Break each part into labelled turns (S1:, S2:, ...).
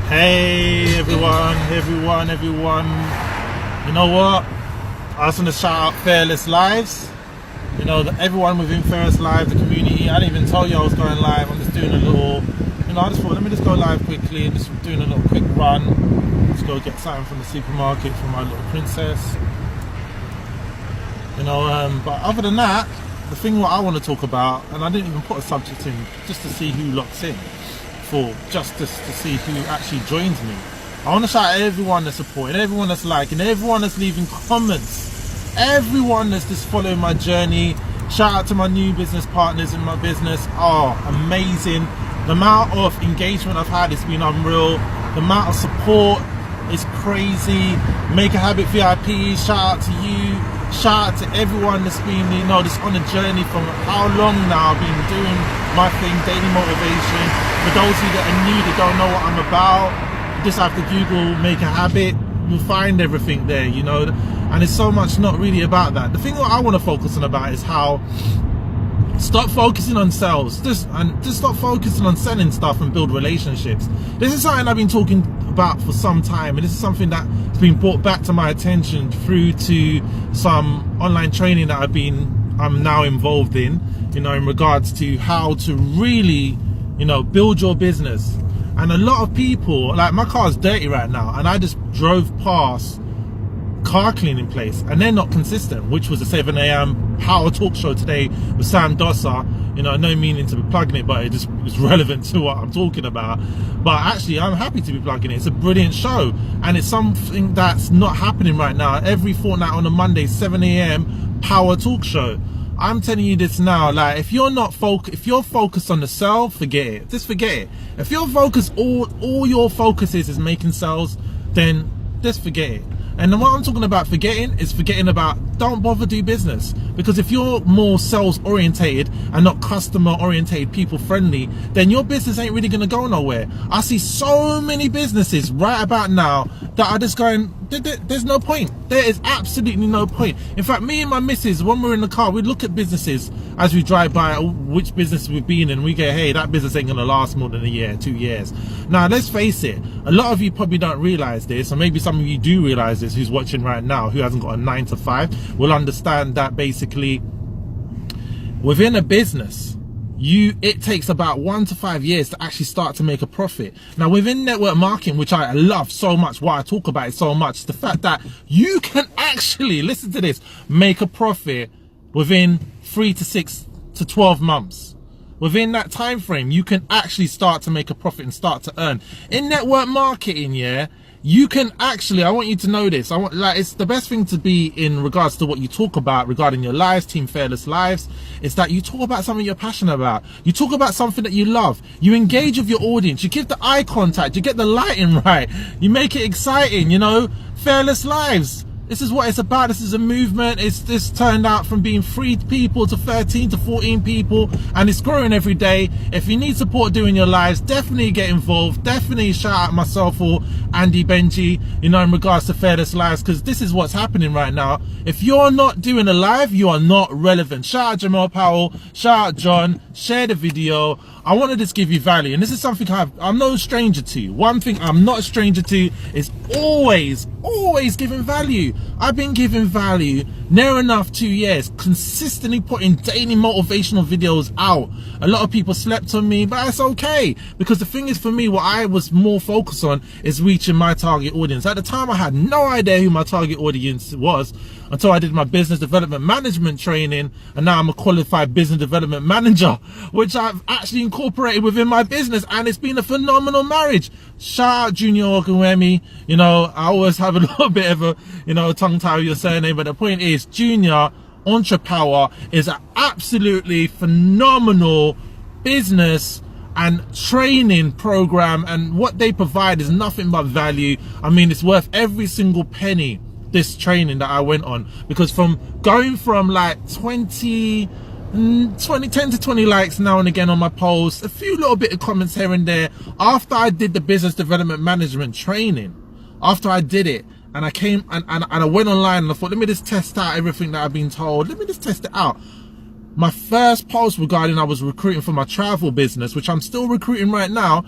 S1: Hey everyone. You know what? I just want to shout out Fearless Lives. You know, everyone within Fearless Lives, the community. I didn't even tell you I was going live. I'm just doing a little, I just thought, let me just go live quickly. Just doing a little quick run. Just go get something from the supermarket for my little princess. But other than that, the thing what I want to talk about, and I didn't even put a subject in, just to see who locks in. Just to see who actually joins me. I want to shout out everyone that's supporting, everyone that's liking, everyone that's leaving comments, everyone that's just following my journey. Shout out to my new business partners in my business. Oh, amazing. The amount of engagement I've had has been unreal. The amount of support is crazy. Make a Habit VIP, shout out to you. Shout out to everyone that's been, just on a journey from how long now I've been doing my thing, daily motivation. For those of you that are new, that don't know what I'm about, just have to Google Make a Habit. You'll find everything there, and it's so much not really about that. The thing that I want to focus on about is how stop focusing on sales, just stop focusing on selling stuff and build relationships. This is something I've been talking about for some time, and this is something that's been brought back to my attention through to some online training that I'm now involved in regards to how to really build your business. And a lot of people, like, my car's dirty right now, and I just drove past car cleaning place and they're not consistent, which was a 7 a.m. power talk show today with Sam Dosser. No meaning to be plugging it, but it just is relevant to what I'm talking about. But actually, I'm happy to be plugging it. It's a brilliant show, and it's something that's not happening right now. Every fortnight on a Monday, 7 a.m. power talk show. I'm telling you this now, like, if you're focused on the sell, forget it. Just forget it. If your focus, all your focus is making sales, then just forget it. And then what I'm talking about forgetting is forgetting about, don't bother do business. Because if you're more sales orientated and not customer orientated, people friendly, then your business ain't really gonna go nowhere. I see so many businesses right about now that are just going, there's no point. There is absolutely no point. In fact, me and my missus, when we're in the car, we look at businesses as we drive by which business we've been in, and we go, hey, that business ain't gonna last more than a year, 2 years. Now, let's face it, a lot of you probably don't realize this, or maybe some of you do realize this, who's watching right now, who hasn't got a 9 to 5, will understand that basically within a business, it takes about 1 to 5 years to actually start to make a profit. Now, within network marketing, which I love so much, why I talk about it so much, the fact that you can actually, listen to this, make a profit within 3 to 6 to 12 months. Within that time frame, you can actually start to make a profit and start to earn. In network marketing, you can actually, I want you to know this. It's the best thing to be in regards to what you talk about regarding your lives, Team Fearless Lives, is that you talk about something you're passionate about. You talk about something that you love. You engage with your audience. You give the eye contact. You get the lighting right. You make it exciting, Fearless Lives. This is what it's about. This is a movement. This turned out from being 3 people to 13 to 14 people, and it's growing every day. If you need support doing your lives, definitely get involved. Definitely shout out myself or Andy Benji, in regards to Fearless Lives, because this is what's happening right now. If you're not doing a live, you are not relevant. Shout out Jamal Powell, shout out John, share the video. I want to just give you value, and this is something I'm no stranger to. One thing I'm not a stranger to is always giving value. I've been giving value near enough 2 years, consistently putting daily motivational videos out. A lot of people slept on me, but that's okay, because the thing is, for me, what I was more focused on is reaching my target audience. At the time, I had no idea who my target audience was until I did my business development management training, and now I'm a qualified business development manager, which I've actually incorporated within my business, and it's been a phenomenal marriage. Shout out Junior Ogunwemi. I always have a little bit of a tongue tie with your surname, but the point is, Junior Entrepower is an absolutely phenomenal business and training program, and what they provide is nothing but value. I mean, it's worth every single penny, this training that I went on, because from going from like 10 to 20 likes now and again on my posts, a few little bit of comments here and there, after I did the business development management training, after I did it, and I came and I went online and I thought, let me just test out everything that I've been told, let me just test it out. My first post regarding I was recruiting for my travel business, which I'm still recruiting right now,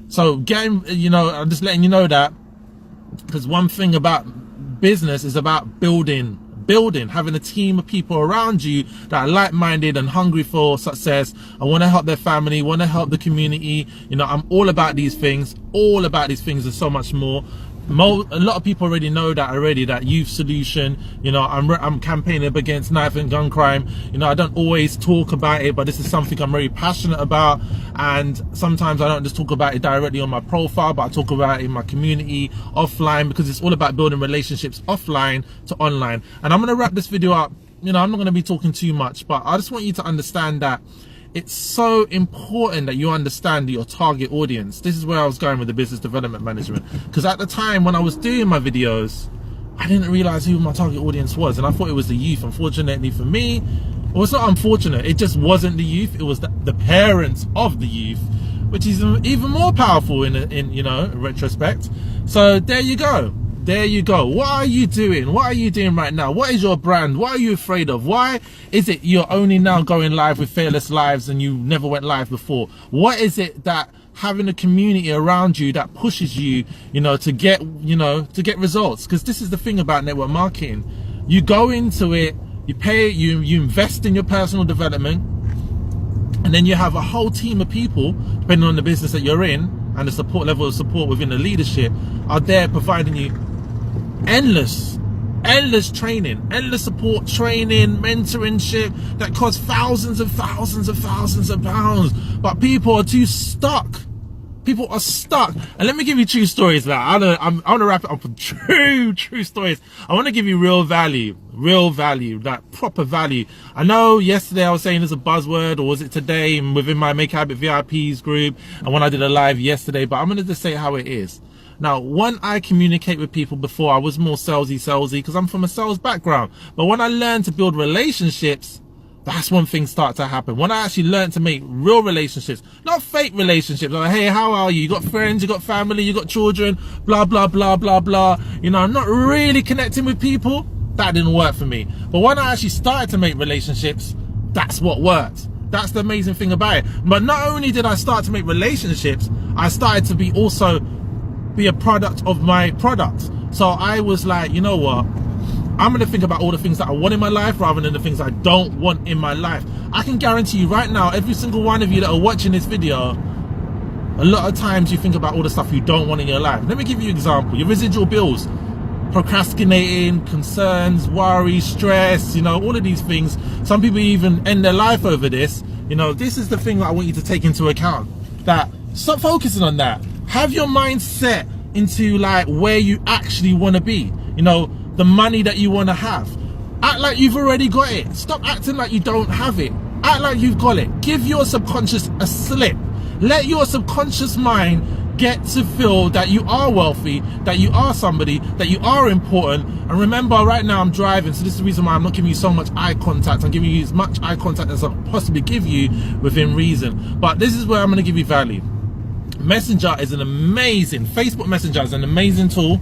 S1: So getting, you know, I'm just letting you know that, because one thing about business is about building, having a team of people around you that are like-minded and hungry for success. I want to help their family, want to help the community. You know, I'm all about these things, and so much more. A lot of people already know that that Youth Solution, you know, I'm campaigning up against knife and gun crime. You know, I don't always talk about it, but this is something I'm very passionate about. And sometimes I don't just talk about it directly on my profile, but I talk about it in my community, offline, because it's all about building relationships offline to online. And I'm going to wrap this video up. You know, I'm not going to be talking too much, but I just want you to understand that it's so important that you understand your target audience. This is where I was going with the business development management, because at the time when I was doing my videos, I didn't realize who my target audience was, and I thought it was the youth. Unfortunately for me, well, it's not unfortunate, it just wasn't the youth, it was the parents of the youth, which is even more powerful in you know, retrospect. So there you go. There you go. What are you doing? What are you doing right now? What is your brand? What are you afraid of? Why is it you're only now going live with Fearless Lives and you never went live before? What is it that having a community around you that pushes you, you know, to get results? Because this is the thing about network marketing. You go into it, you pay, you invest in your personal development, and then you have a whole team of people, depending on the business that you're in, and the support level of support within the leadership are there providing you endless training, endless support, training, mentorship that costs thousands and thousands and thousands of pounds. But people are too stuck. People are stuck. And let me give you true stories now. I want to wrap it up with true stories. I want to give you real value, like proper value. I know yesterday I was saying there's a buzzword, or was it today within my Make Habit VIPs group, and when I did a live yesterday, but I'm going to just say how it is. Now, when I communicate with people before, I was more salesy because I'm from a sales background. But when I learned to build relationships, that's when things start to happen. When I actually learned to make real relationships, not fake relationships. Like, hey, how are you? You got friends, you got family, you got children, blah, blah, blah, blah, blah. You know, I'm not really connecting with people. That didn't work for me. But when I actually started to make relationships, that's what worked. That's the amazing thing about it. But not only did I start to make relationships, I started to be a product of my product. So I was like, you know what? I'm going to think about all the things that I want in my life rather than the things I don't want in my life. I can guarantee you right now, every single one of you that are watching this video, a lot of times you think about all the stuff you don't want in your life. Let me give you an example. Your residual bills, procrastinating, concerns, worry, stress, you know, all of these things. Some people even end their life over this. You know, this is the thing that I want you to take into account. That stop focusing on that. Have your mind set into like where you actually want to be. You know, the money that you want to have. Act like you've already got it. Stop acting like you don't have it. Act like you've got it. Give your subconscious a slip. Let your subconscious mind get to feel that you are wealthy, that you are somebody, that you are important. And remember, right now I'm driving, so this is the reason why I'm not giving you so much eye contact. I'm giving you as much eye contact as I can possibly give you within reason. But this is where I'm going to give you value. Messenger is an amazing, Facebook Messenger is an amazing tool.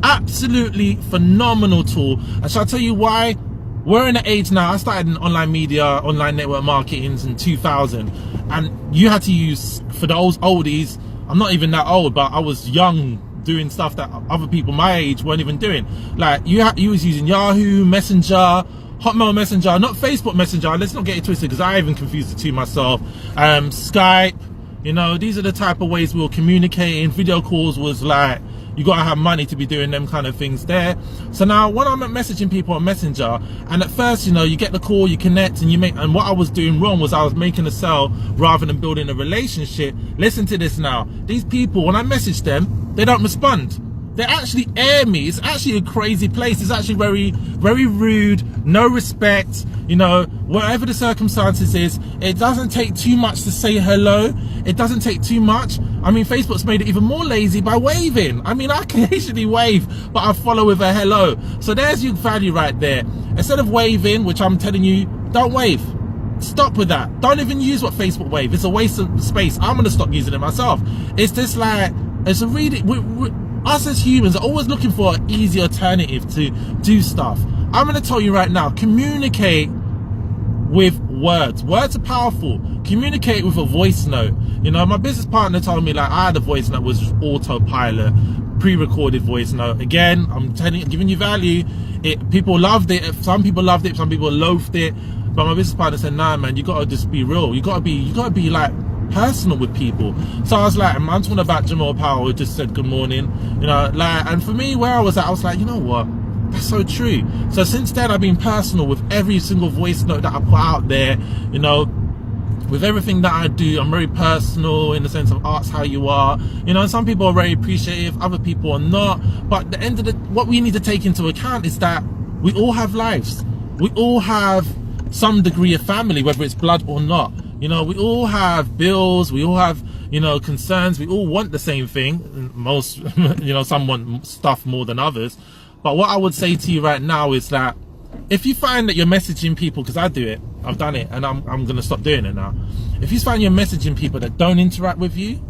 S1: Absolutely phenomenal tool. And shall I tell you why? We're in an age now, I started in online media, online network marketing in 2000, and you had to use, for those oldies, I'm not even that old, but I was young doing stuff that other people my age weren't even doing. Like you was using Yahoo Messenger, Hotmail Messenger, not Facebook Messenger, let's not get it twisted because I even confused the two myself. Skype, you know, these are the type of ways we were communicating. Video calls was like, you gotta have money to be doing them kind of things there. So now when I'm messaging people on Messenger, and at first, you know, you get the call, you connect, and you make, and what I was doing wrong was I was making a sale rather than building a relationship. Listen to this now. These people, when I message them, they don't respond. They actually air me. It's actually a crazy place. It's actually very, very rude, no respect. You know, whatever the circumstances is, it doesn't take too much to say hello. It doesn't take too much. I mean, Facebook's made it even more lazy by waving. I mean, I can occasionally wave, but I follow with a hello. So there's your value right there. Instead of waving, which I'm telling you, don't wave. Stop with that. Don't even use what Facebook wave. It's a waste of space. I'm gonna stop using it myself. It's just like, it's a really, us as humans are always looking for an easy alternative to do stuff. I'm going to tell you right now, communicate with words. Words are powerful. Communicate with a voice note. You know, my business partner told me like I had a voice note was autopilot, pre-recorded voice note. Again, I'm giving you value. People loved it. Some people loved it. Some people loathed it. But my business partner said, nah, man, you gotta just be real. You gotta be like personal with people. So I was like, I'm talking about Jamal Powell who just said good morning. You know, like, and for me, where I was at, I was like, you know what? That's so true. So since then, I've been personal with every single voice note that I put out there. You know, with everything that I do, I'm very personal in the sense of ask how you are. You know, some people are very appreciative, other people are not. But at the end of what we need to take into account is that we all have lives. We all have some degree of family, whether it's blood or not. You know, we all have bills, we all have, you know, concerns, we all want the same thing. Most, you know, some want stuff more than others. But what I would say to you right now is that if you find that you're messaging people, because I do it, I've done it, and I'm going to stop doing it now. If you find you're messaging people that don't interact with you,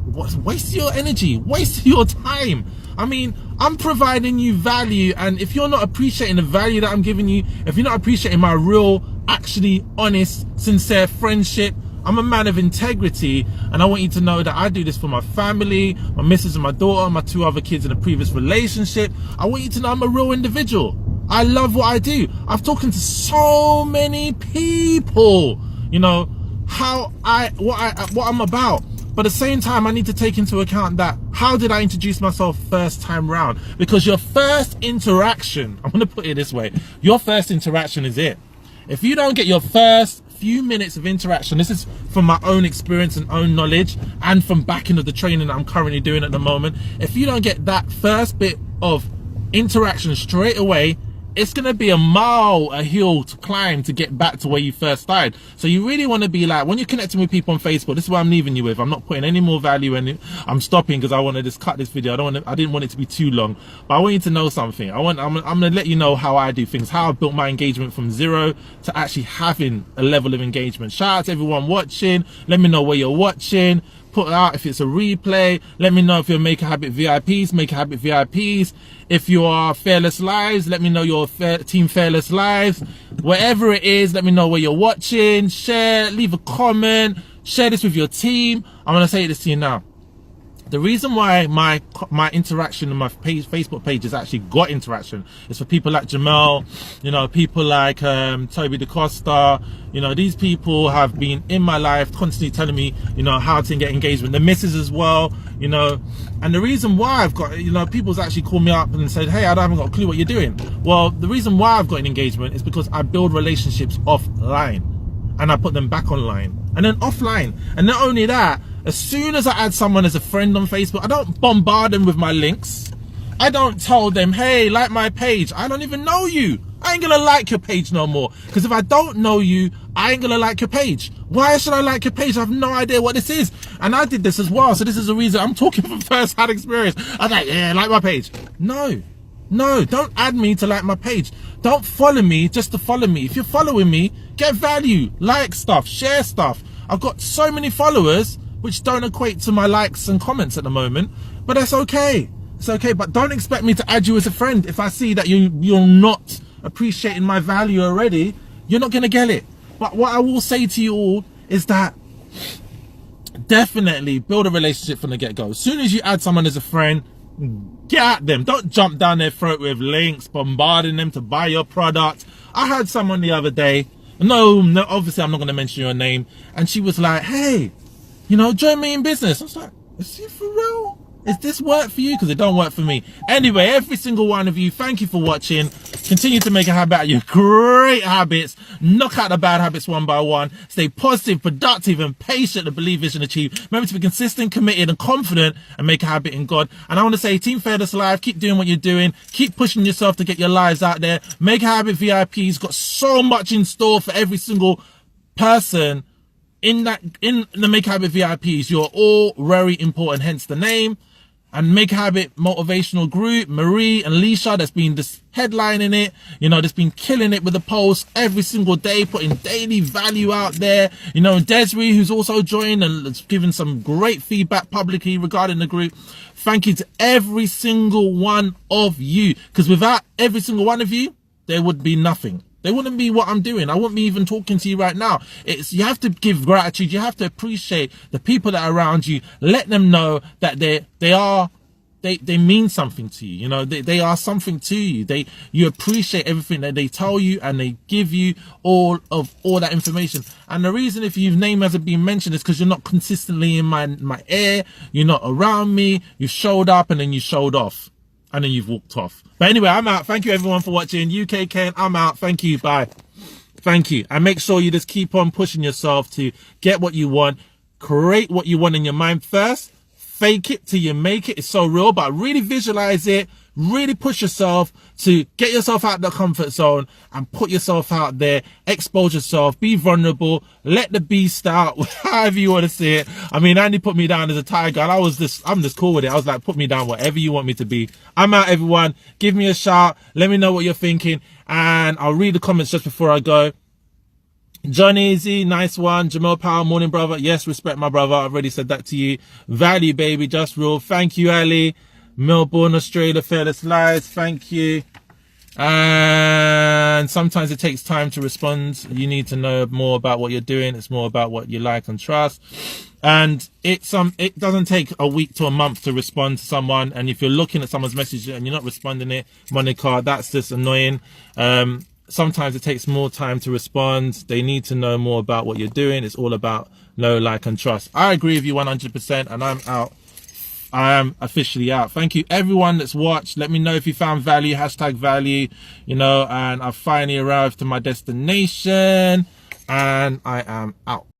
S1: waste your energy, waste your time. I mean, I'm providing you value, and if you're not appreciating the value that I'm giving you, if you're not appreciating my real, actually honest, sincere friendship, I'm a man of integrity, and I want you to know that I do this for my family, my missus and my daughter, my 2 other kids in a previous relationship. I want you to know I'm a real individual. I love what I do. I've talked to so many people, you know, what I'm about. But at the same time, I need to take into account that how did I introduce myself first time round? Because your first interaction, I'm going to put it this way, your first interaction is it. If you don't get your first few minutes of interaction, this is from my own experience and own knowledge and from backing of the training that I'm currently doing at the moment, if you don't get that first bit of interaction straight away, it's going to be a hill to climb to get back to where you first started. So you really want to be like, when you're connecting with people on Facebook, this is what I'm leaving you with. I'm not putting any more value in it. I'm stopping because I want to just cut this video. I didn't want it to be too long, but I want you to know something. I'm going to let you know how I do things, how I built my engagement from 0 to actually having a level of engagement. Shout out to everyone watching. Let me know where you're watching. Put out if it's a replay. Let me know if you're Make a Habit VIPs, Make a Habit VIPs. If you are Fearless Lives, let me know you're Team Fearless Lives. Wherever it is, let me know where you're watching. Share, leave a comment, share this with your team. I'm going to say this to you now. The reason why my interaction on my Facebook page has actually got interaction is for people like Jamal, you know, people like Toby DaCosta. You know, these people have been in my life constantly telling me, you know, how to get engagement. The missus as well, you know. And the reason why I've got, you know, people's actually called me up and said, hey, I haven't got a clue what you're doing. Well, the reason why I've got an engagement is because I build relationships offline and I put them back online and then offline. And not only that, as soon as I add someone as a friend on Facebook, I don't bombard them with my links. I don't tell them, hey, like my page. I don't even know you. I ain't gonna like your page no more. Because if I don't know you, I ain't gonna like your page. Why should I like your page? I have no idea what this is. And I did this as well. So this is the reason I'm talking from first-hand experience. I was like, yeah, like my page. No, don't add me to like my page. Don't follow me just to follow me. If you're following me, get value, like stuff, share stuff. I've got so many followers which don't equate to my likes and comments at the moment, but that's okay. It's okay, but don't expect me to add you as a friend. If I see that you're not appreciating my value already, you're not gonna get it. But what I will say to you all is that definitely build a relationship from the get-go. As soon as you add someone as a friend, get at them. Don't jump down their throat with links, bombarding them to buy your product. I had someone the other day, no, obviously I'm not gonna mention your name, and she was like, hey, you know, join me in business. I was like, is it for real? Is this work for you? Because it don't work for me. Anyway, every single one of you, thank you for watching. Continue to make a habit out of your great habits. Knock out the bad habits one by one. Stay positive, productive, and patient to believe, vision, achieve. Remember to be consistent, committed, and confident, and make a habit in God. And I want to say, Team Fearless Live, keep doing what you're doing. Keep pushing yourself to get your lives out there. Make a Habit VIPs got so much in store for every single person in the Make a Habit VIPs. You're all very important, hence the name. And Make a Habit motivational group, Marie and Leisha, that's been this headlining it, you know, that's been killing it with the posts every single day, putting daily value out there. You know, Desiree, who's also joined and has given some great feedback publicly regarding the group. Thank you to every single one of you, because without every single one of you, there would be nothing. They wouldn't be what I'm doing. I wouldn't be even talking to you right now. You have to give gratitude. You have to appreciate the people that are around you. Let them know that they mean something to you. You know, they are something to you. You appreciate everything that they tell you, and they give you all that information. And the reason if your name hasn't been mentioned is because you're not consistently in my ear. You're not around me. You showed up and then you showed off. And then you've walked off. But anyway, I'm out. Thank you everyone for watching. UK Ken, I'm out. Thank you. Bye. Thank you. And make sure you just keep on pushing yourself to get what you want. Create what you want in your mind first. Fake it till you make it. It's so real, but really visualize it. Really push yourself to get yourself out of the comfort zone and put yourself out there. Expose yourself. Be vulnerable. Let the beast out. However you want to see it. I mean, Andy put me down as a tiger, and I'm just cool with it. I was like, put me down whatever you want me to be. I'm out, everyone. Give me a shout. Let me know what you're thinking, and I'll read the comments just before I go. John Easy, nice one. Jamal Powell, morning brother. Yes, respect my brother. I've already said that to you. Value, baby, just rule. Thank you, Ali. Melbourne, Australia, Fearless Lies. Thank you. And sometimes it takes time to respond. You need to know more about what you're doing. It's more about what you like and trust. And it doesn't take a week to a month to respond to someone. And if you're looking at someone's message and you're not responding it, Monica, that's just annoying. Sometimes it takes more time to respond. They need to know more about what you're doing. It's all about know, like, and trust. I agree with you 100%, and I'm out. I am officially out. Thank you everyone that's watched. Let me know if you found value, #value, you know, and I've finally arrived to my destination, and I am out.